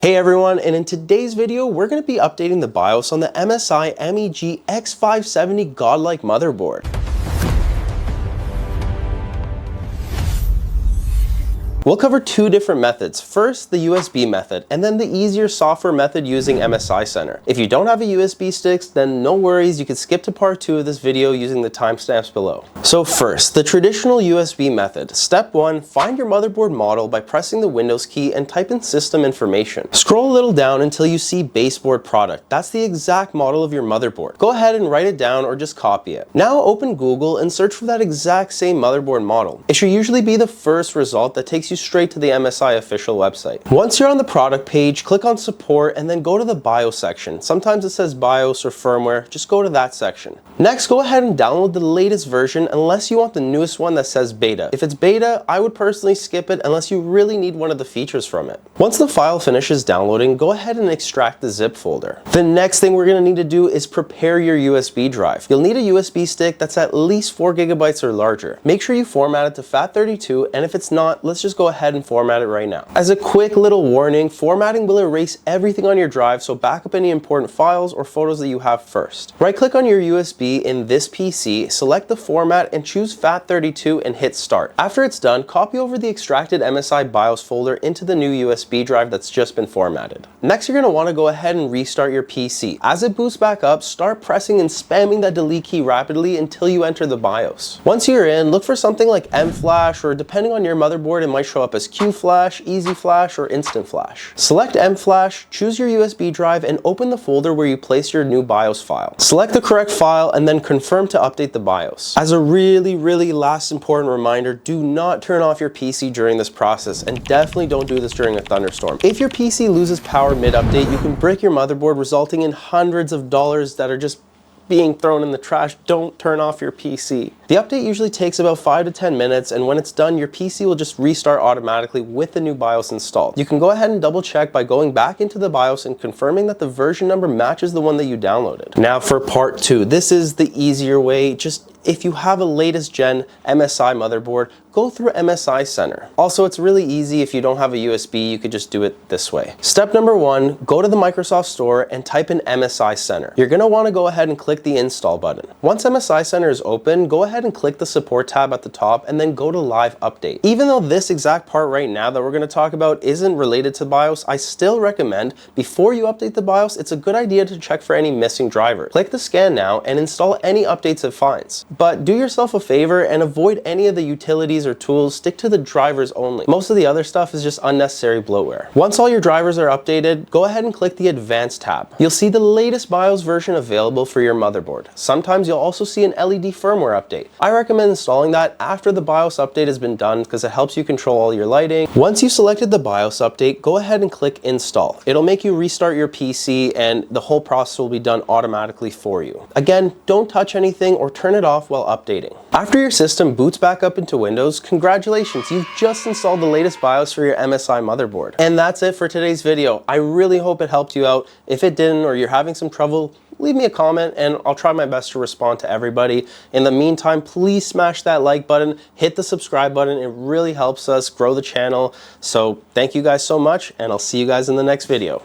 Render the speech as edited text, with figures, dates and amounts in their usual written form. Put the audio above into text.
Hey everyone, and in today's video, we're going to be updating the BIOS on the MSI MEG X570 GODLIKE motherboard. We'll cover two different methods. First, the USB method, and then the easier software method using MSI Center. If you don't have a USB stick, then no worries, you can skip to part 2 of this video using the timestamps below. So first, the traditional USB method. Step 1, find your motherboard model by pressing the Windows key and type in system information. Scroll a little down until you see baseboard product. That's the exact model of your motherboard. Go ahead and write it down or just copy it. Now open Google and search for that exact same motherboard model. It should usually be the first result that takes you straight to the MSI official website. Once you're on the product page, click on support and then go to the BIOS section. Sometimes it says BIOS or firmware, just go to that section. Next, go ahead and download the latest version unless you want the newest one that says beta. If it's beta, I would personally skip it unless you really need one of the features from it. Once the file finishes downloading, go ahead and extract the zip folder. The next thing we're going to need to do is prepare your USB drive. You'll need a USB stick that's at least 4 GB or larger. Make sure you format it to FAT32, and if it's not, let's just go ahead and format it right now. As a quick little warning, formatting will erase everything on your drive, so back up any important files or photos that you have first. Right click on your USB in this PC, select the format and choose FAT32 and hit start. After it's done, copy over the extracted MSI BIOS folder into the new USB drive that's just been formatted. Next, you're going to want to go ahead and restart your PC. As it boots back up, start pressing and spamming that delete key rapidly until you enter the BIOS. Once you're in, look for something like M-Flash, or depending on your motherboard, it might show up as Q-Flash, Easy Flash, or Instant Flash. Select M-Flash, choose your USB drive, and open the folder where you place your new BIOS file. Select the correct file and then confirm to update the BIOS. As a really last important reminder, do not turn off your PC during this process, and definitely don't do this during a thunderstorm. If your PC loses power mid-update, you can brick your motherboard, resulting in hundreds of dollars that are just being thrown in the trash. Don't turn off your PC. The update usually takes about 5 to 10 minutes, and when it's done, your PC will just restart automatically with the new BIOS installed. You can go ahead and double check by going back into the BIOS and confirming that the version number matches the one that you downloaded. Now for part 2, this is the easier way. Just if you have a latest gen MSI motherboard, go through MSI Center. Also, it's really easy. If you don't have a USB, you could just do it this way. Step number 1, go to the Microsoft Store and type in MSI Center. You're going to want to go ahead and click the install button. Once MSI Center is open, go ahead and click the support tab at the top and then go to live update. Even though this exact part right now that we're going to talk about isn't related to BIOS, I still recommend before you update the BIOS, it's a good idea to check for any missing drivers. Click the scan now and install any updates it finds. But do yourself a favor and avoid any of the utilities or tools. Stick to the drivers only. Most of the other stuff is just unnecessary bloatware. Once all your drivers are updated, go ahead and click the Advanced tab. You'll see the latest BIOS version available for your motherboard. Sometimes you'll also see an LED firmware update. I recommend installing that after the BIOS update has been done because it helps you control all your lighting. Once you've selected the BIOS update, go ahead and click Install. It'll make you restart your PC and the whole process will be done automatically for you. Again, don't touch anything or turn it off while updating. After your system boots back up into Windows, congratulations, you've just installed the latest BIOS for your MSI motherboard. And that's it for today's video. I really hope it helped you out. If it didn't, or you're having some trouble, leave me a comment and I'll try my best to respond to everybody. In the meantime, please smash that like button, hit the subscribe button. It really helps us grow the channel. So thank you guys so much, and I'll see you guys in the next video.